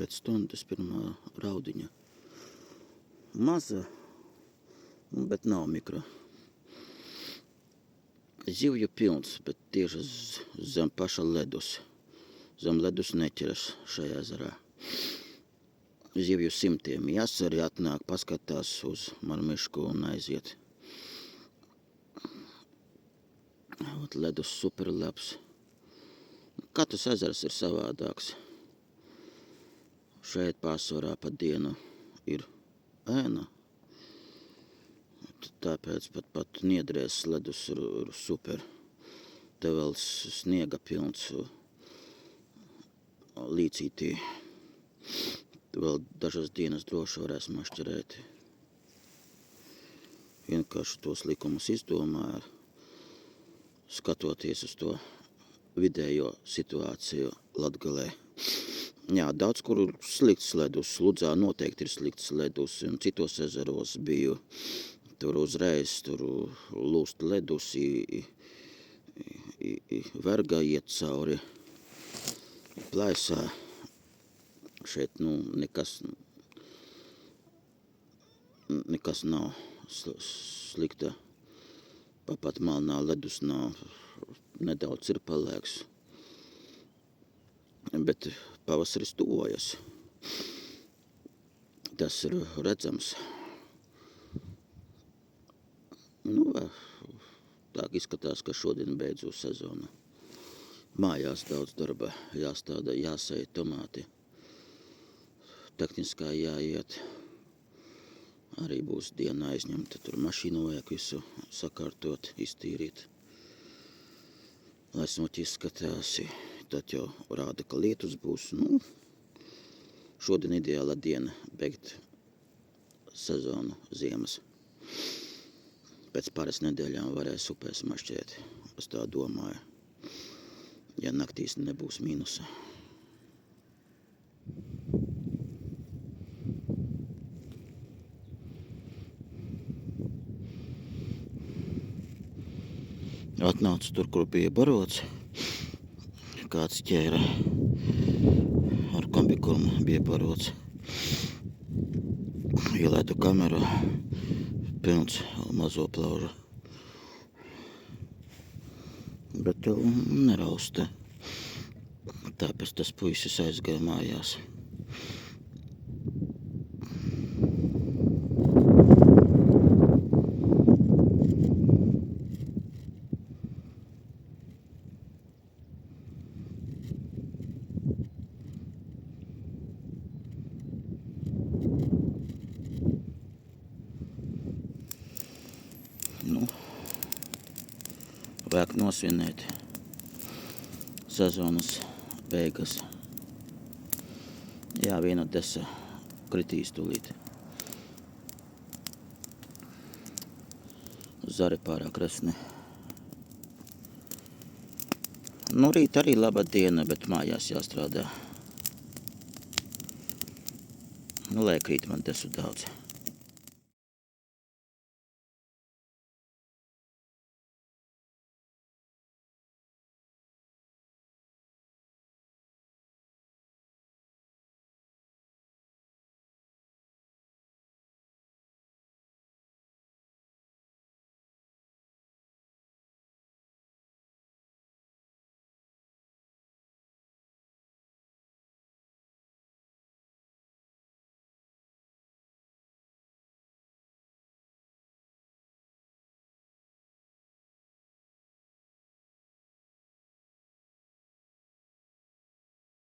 pēc stundas pirmā raudiņa. Maza, bet nav mikro. Zivju pilns, bet tieši zem paša ledus. Zem ledus neķeras šajā ezerā. Zivju simtiem. Jāsari atnāk, paskatās uz Marmišku un aiziet. Ledus superlabs. Katrs ezers ir savādāks. Šeit pārsvarā pa dienu ir ēna. Tāpēc pat Niedrēs ledus ir super. Te vēl sniega pilns līcītī. Vēl dažas dienas droši varēs mašķerēt. Vienkārši tos likumus izdomāja, skatoties uz to vidējo situāciju Latgalē. Jā, daudz kur slikts ledus. Ludzā noteikti ir slikts ledus, un citos ezeros biju. Tur uzreiz lūst ledus, verga iet cauri plaisā. Šeit nekas nav slikta. Pat malnā ledus nav, nedaudz ir palēks. Bet pavasaris tuvojas. Tas ir redzams. Tā izskatās, ka šodien beidzos sezona. Mājās daudz darba jāstāda, jāsēja tomāti. Tehniskā jāiet. Arī būs diena aizņemta. Tur mašīnu vajag visu sakārtot, iztīrīt. Lai smuki izskatās. Tad jau rāda, ka lietus būs. Šodien ideāla diena beigt sezonu ziemas. Pēc pāris nedēļām varēs upēs mašķēt. Es tā domāju. Ja naktīs nebūs mīnusa. Atnācu tur, kur bija barots. Kāds ķēra ar kombikurmu bija barots. Ielaidu kameru, pilns mazo plaužu. Bet tev nerausta. Tāpēc tas puisis aizgāja mājās. Vajag nosvinēt sezonas beigas. Jā, viena desa kritīs tūlīt. Zari pārāk resni. Rīt arī laba diena, bet mājās jāstrādā. Lai krīt man desu daudz.